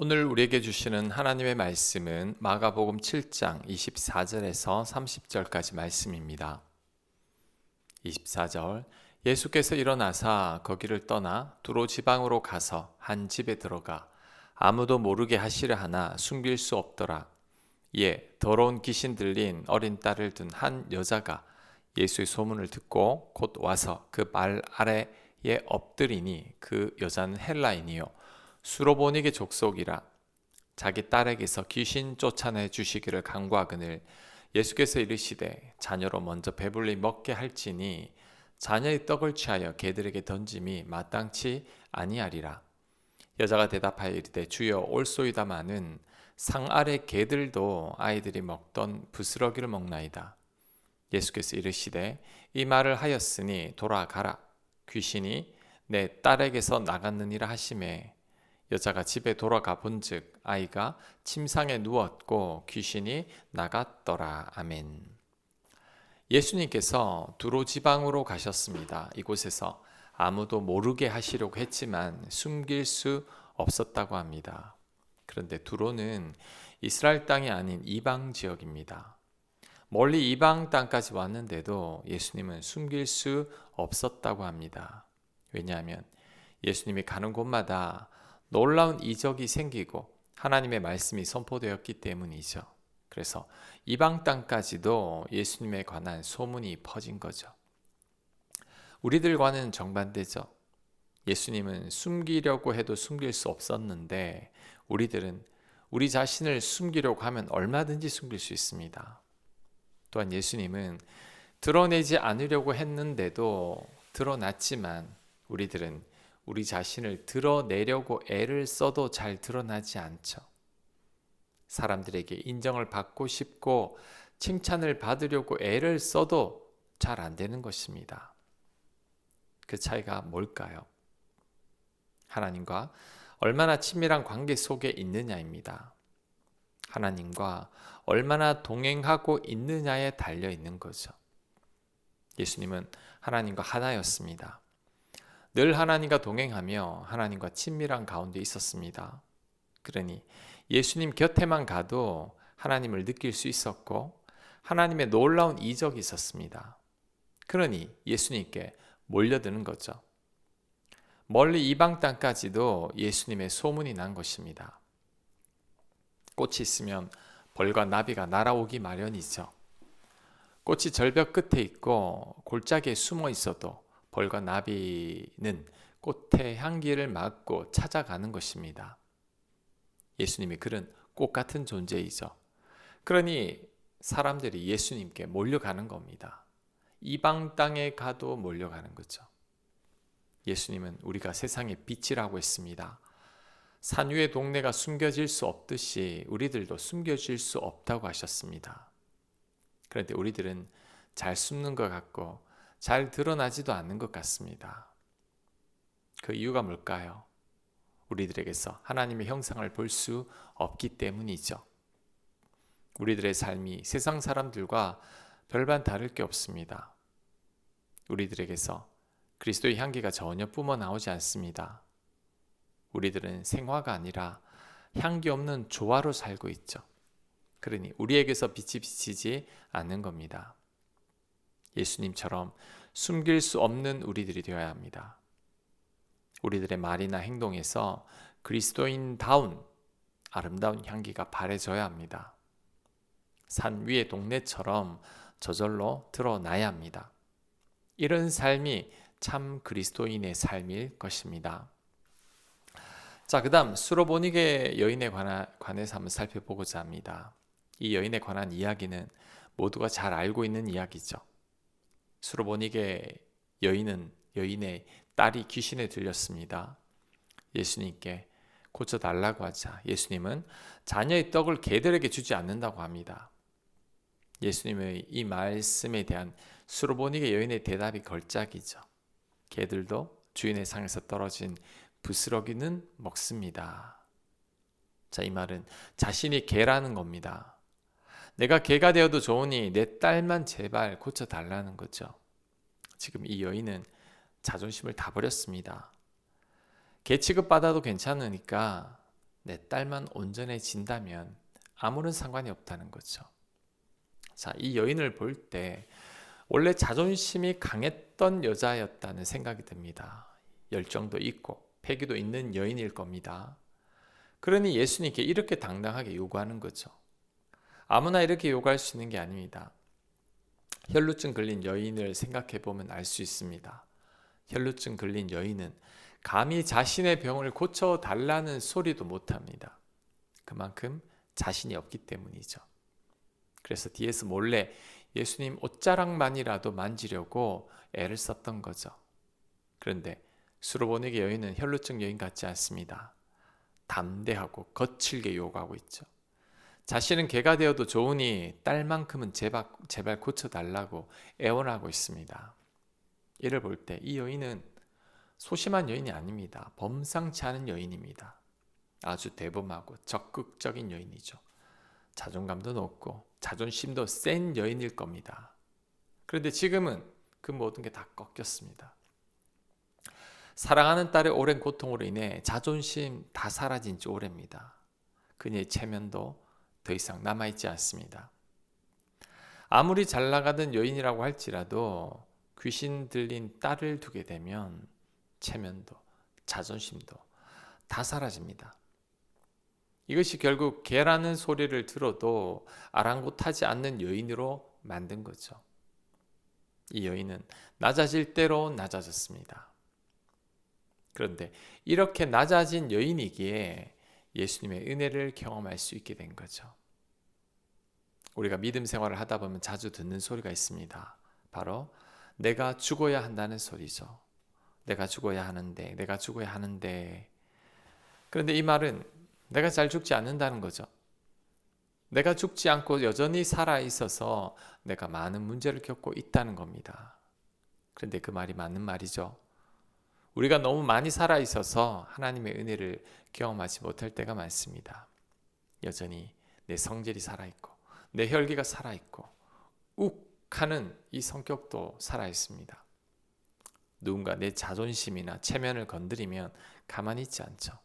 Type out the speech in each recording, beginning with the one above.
오늘 우리에게 주시는 하나님의 말씀은 마가복음 7장 24절에서 30절까지 말씀입니다. 24절 예수께서 일어나사 거기를 떠나 두로 지방으로 가서 한 집에 들어가 아무도 모르게 하시려 하나 숨길 수 없더라. 이에 더러운 귀신 들린 어린 딸을 둔 한 여자가 예수의 소문을 듣고 곧 와서 그 발 아래에 엎드리니 그 여자는 헬라인이요 수로보니게 족속이라. 자기 딸에게서 귀신 쫓아내 주시기를 간구하거늘 예수께서 이르시되 자녀로 먼저 배불리 먹게 할지니 자녀의 떡을 취하여 개들에게 던짐이 마땅치 아니하리라. 여자가 대답하여 이르되 주여 올소이다마는 상 아래 개들도 아이들이 먹던 부스러기를 먹나이다. 예수께서 이르시되 이 말을 하였으니 돌아가라. 귀신이 내 딸에게서 나갔느니라 하시매 여자가 집에 돌아가 본즉 아이가 침상에 누웠고 귀신이 나갔더라. 아멘. 예수님께서 두로 지방으로 가셨습니다. 이곳에서 아무도 모르게 하시려고 했지만 숨길 수 없었다고 합니다. 그런데 두로는 이스라엘 땅이 아닌 이방 지역입니다. 멀리 이방 땅까지 왔는데도 예수님은 숨길 수 없었다고 합니다. 왜냐하면 예수님이 가는 곳마다 놀라운 이적이 생기고 하나님의 말씀이 선포되었기 때문이죠. 그래서 이방 땅까지도 예수님에 관한 소문이 퍼진 거죠. 우리들과는 정반대죠. 예수님은 숨기려고 해도 숨길 수 없었는데 우리들은 우리 자신을 숨기려고 하면 얼마든지 숨길 수 있습니다. 또한 예수님은 드러내지 않으려고 했는데도 드러났지만 우리들은 우리 자신을 드러내려고 애를 써도 잘 드러나지 않죠. 사람들에게 인정을 받고 싶고 칭찬을 받으려고 애를 써도 잘 안 되는 것입니다. 그 차이가 뭘까요? 하나님과 얼마나 친밀한 관계 속에 있느냐입니다. 하나님과 얼마나 동행하고 있느냐에 달려 있는 거죠. 예수님은 하나님과 하나였습니다. 늘 하나님과 동행하며 하나님과 친밀한 가운데 있었습니다. 그러니 예수님 곁에만 가도 하나님을 느낄 수 있었고 하나님의 놀라운 이적이 있었습니다. 그러니 예수님께 몰려드는 거죠. 멀리 이방 땅까지도 예수님의 소문이 난 것입니다. 꽃이 있으면 벌과 나비가 날아오기 마련이죠. 꽃이 절벽 끝에 있고 골짜기에 숨어 있어도 벌과 나비는 꽃의 향기를 맡고 찾아가는 것입니다. 예수님이 그런 꽃 같은 존재이죠. 그러니 사람들이 예수님께 몰려가는 겁니다. 이방 땅에 가도 몰려가는 거죠. 예수님은 우리가 세상의 빛이라고 했습니다. 산 위의 동네가 숨겨질 수 없듯이 우리들도 숨겨질 수 없다고 하셨습니다. 그런데 우리들은 잘 숨는 것 같고 잘 드러나지도 않는 것 같습니다. 그 이유가 뭘까요? 우리들에게서 하나님의 형상을 볼 수 없기 때문이죠. 우리들의 삶이 세상 사람들과 별반 다를 게 없습니다. 우리들에게서 그리스도의 향기가 전혀 뿜어 나오지 않습니다. 우리들은 생화가 아니라 향기 없는 조화로 살고 있죠. 그러니 우리에게서 빛이 비치지 않는 겁니다. 예수님처럼 숨길 수 없는 우리들이 되어야 합니다. 우리들의 말이나 행동에서 그리스도인다운 아름다운 향기가 바래져야 합니다. 산 위의 동네처럼 저절로 드러나야 합니다. 이런 삶이 참 그리스도인의 삶일 것입니다. 자, 그 다음 수로보니게 여인에 관해서 한번 살펴보고자 합니다. 이 여인에 관한 이야기는 모두가 잘 알고 있는 이야기죠. 수로보니게 여인의 딸이 귀신에 들렸습니다. 예수님께 고쳐달라고 하자 예수님은 자녀의 떡을 개들에게 주지 않는다고 합니다. 예수님의 이 말씀에 대한 수로보니게 여인의 대답이 걸작이죠. 개들도 주인의 상에서 떨어진 부스러기는 먹습니다. 자, 이 말은 자신이 개라는 겁니다. 내가 개가 되어도 좋으니 내 딸만 제발 고쳐달라는 거죠. 지금 이 여인은 자존심을 다 버렸습니다. 개 취급받아도 괜찮으니까 내 딸만 온전해진다면 아무런 상관이 없다는 거죠. 자, 이 여인을 볼 때 원래 자존심이 강했던 여자였다는 생각이 듭니다. 열정도 있고 패기도 있는 여인일 겁니다. 그러니 예수님께 이렇게 당당하게 요구하는 거죠. 아무나 이렇게 요구할 수 있는 게 아닙니다. 혈루증 걸린 여인을 생각해 보면 알 수 있습니다. 혈루증 걸린 여인은 감히 자신의 병을 고쳐달라는 소리도 못합니다. 그만큼 자신이 없기 때문이죠. 그래서 뒤에서 몰래 예수님 옷자락만이라도 만지려고 애를 썼던 거죠. 그런데 수로보니게 여인은 혈루증 여인 같지 않습니다. 담대하고 거칠게 요구하고 있죠. 자신은 개가 되어도 좋으니 딸만큼은 제발 고쳐달라고 애원하고 있습니다. 이를 볼 때 이 여인은 소심한 여인이 아닙니다. 범상치 않은 여인입니다. 아주 대범하고 적극적인 여인이죠. 자존감도 높고 자존심도 센 여인일 겁니다. 그런데 지금은 그 모든 게 다 꺾였습니다. 사랑하는 딸의 오랜 고통으로 인해 자존심 다 사라진 지 오래입니다. 그녀의 체면도 더 이상 남아있지 않습니다. 아무리 잘 나가던 여인이라고 할지라도 귀신 들린 딸을 두게 되면 체면도 자존심도 다 사라집니다. 이것이 결국 개라는 소리를 들어도 아랑곳하지 않는 여인으로 만든 거죠. 이 여인은 낮아질 대로 낮아졌습니다. 그런데 이렇게 낮아진 여인이기에 예수님의 은혜를 경험할 수 있게 된 거죠. 우리가 믿음 생활을 하다 보면 자주 듣는 소리가 있습니다. 바로 내가 죽어야 한다는 소리죠. 내가 죽어야 하는데. 그런데 이 말은 내가 잘 죽지 않는다는 거죠. 내가 죽지 않고 여전히 살아있어서 내가 많은 문제를 겪고 있다는 겁니다. 그런데 그 말이 맞는 말이죠. 우리가 너무 많이 살아있어서 하나님의 은혜를 경험하지 못할 때가 많습니다. 여전히 내 성질이 살아있고 내 혈기가 살아있고 욱하는 이 성격도 살아있습니다. 누군가 내 자존심이나 체면을 건드리면 가만히 있지 않죠.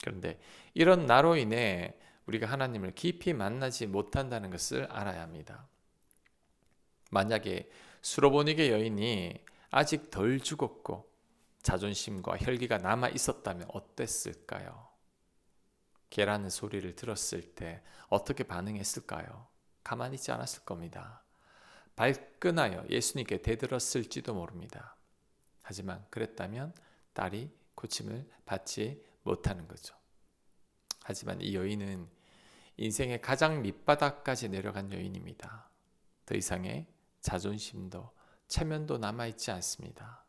그런데 이런 나로 인해 우리가 하나님을 깊이 만나지 못한다는 것을 알아야 합니다. 만약에 수로보니게 여인이 아직 덜 죽었고 자존심과 혈기가 남아 있었다면 어땠을까요? 개라는 소리를 들었을 때 어떻게 반응했을까요? 가만히 있지 않았을 겁니다. 발끈하여 예수님께 대들었을지도 모릅니다. 하지만 그랬다면 딸이 고침을 받지 못하는 거죠. 하지만 이 여인은 인생의 가장 밑바닥까지 내려간 여인입니다. 더 이상의 자존심도 체면도 남아있지 않습니다.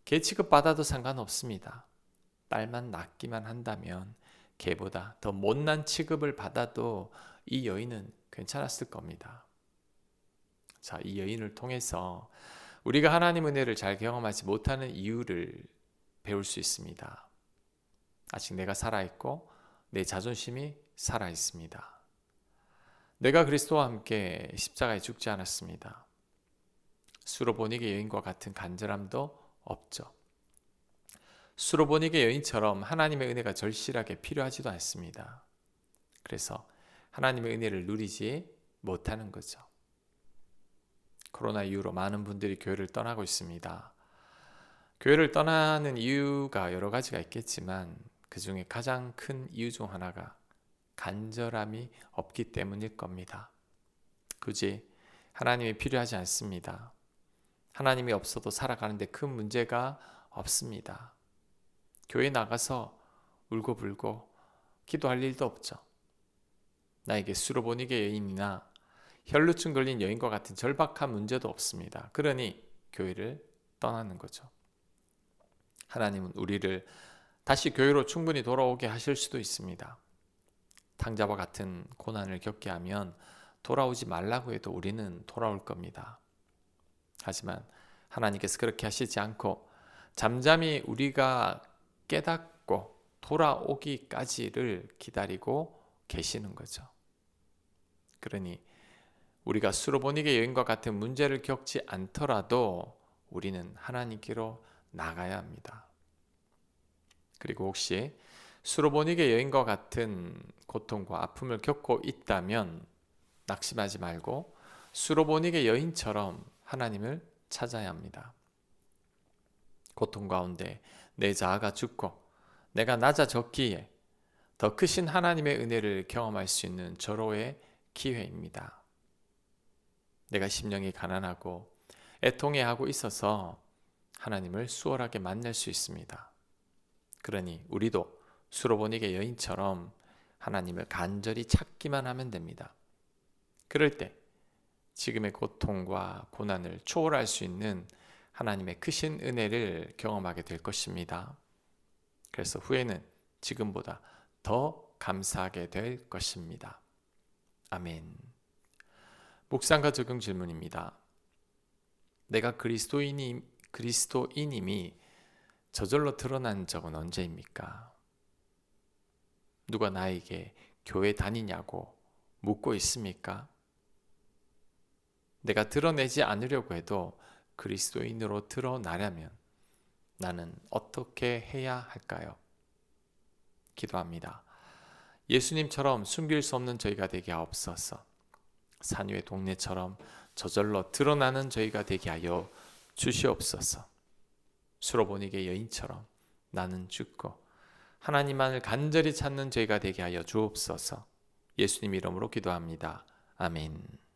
개 취급받아도 상관없습니다. 딸만 낳기만 한다면 개보다 더 못난 취급을 받아도 이 여인은 괜찮았을 겁니다. 자, 이 여인을 통해서 우리가 하나님 은혜를 잘 경험하지 못하는 이유를 배울 수 있습니다. 아직 내가 살아있고 내 자존심이 살아있습니다. 내가 그리스도와 함께 십자가에 죽지 않았습니다. 수로보니게 여인과 같은 간절함도 없죠. 수로보니게 여인처럼 하나님의 은혜가 절실하게 필요하지도 않습니다. 그래서 하나님의 은혜를 누리지 못하는 거죠. 코로나 이후로 많은 분들이 교회를 떠나고 있습니다. 교회를 떠나는 이유가 여러 가지가 있겠지만 그 중에 가장 큰 이유 중 하나가 간절함이 없기 때문일 겁니다. 굳이 하나님이 필요하지 않습니다. 하나님이 없어도 살아가는데 큰 문제가 없습니다. 교회 나가서 울고불고 기도할 일도 없죠. 나에게 수로보니게 여인이나 혈루증 걸린 여인과 같은 절박한 문제도 없습니다. 그러니 교회를 떠나는 거죠. 하나님은 우리를 다시 교회로 충분히 돌아오게 하실 수도 있습니다. 탕자와 같은 고난을 겪게 하면 돌아오지 말라고 해도 우리는 돌아올 겁니다. 하지만 하나님께서 그렇게 하시지 않고 잠잠히 우리가 깨닫고 돌아오기까지를 기다리고 계시는 거죠. 그러니 우리가 수로보니게 여인과 같은 문제를 겪지 않더라도 우리는 하나님께로 나가야 합니다. 그리고 혹시 수로보닉의 여인과 같은 고통과 아픔을 겪고 있다면 낙심하지 말고 수로보닉의 여인처럼 하나님을 찾아야 합니다. 고통 가운데 내 자아가 죽고 내가 낮아졌기에 더 크신 하나님의 은혜를 경험할 수 있는 절호의 기회입니다. 내가 심령이 가난하고 애통해하고 있어서 하나님을 수월하게 만날 수 있습니다. 그러니 우리도 수로보닉의 여인처럼 하나님을 간절히 찾기만 하면 됩니다. 그럴 때 지금의 고통과 고난을 초월할 수 있는 하나님의 크신 은혜를 경험하게 될 것입니다. 그래서 후에는 지금보다 더 감사하게 될 것입니다. 아멘. 묵상과 적용 질문입니다. 내가 그리스도인임이 저절로 드러난 적은 언제입니까? 누가 나에게 교회 다니냐고 묻고 있습니까? 내가 드러내지 않으려고 해도 그리스도인으로 드러나려면 나는 어떻게 해야 할까요? 기도합니다. 예수님처럼 숨길 수 없는 저희가 되게 하옵소서. 산위의 동네처럼 저절로 드러나는 저희가 되게 하여 주시옵소서. 수로보닉의 여인처럼 나는 죽고 하나님만을 간절히 찾는 저희가 되게 하여 주옵소서. 예수님 이름으로 기도합니다. 아멘.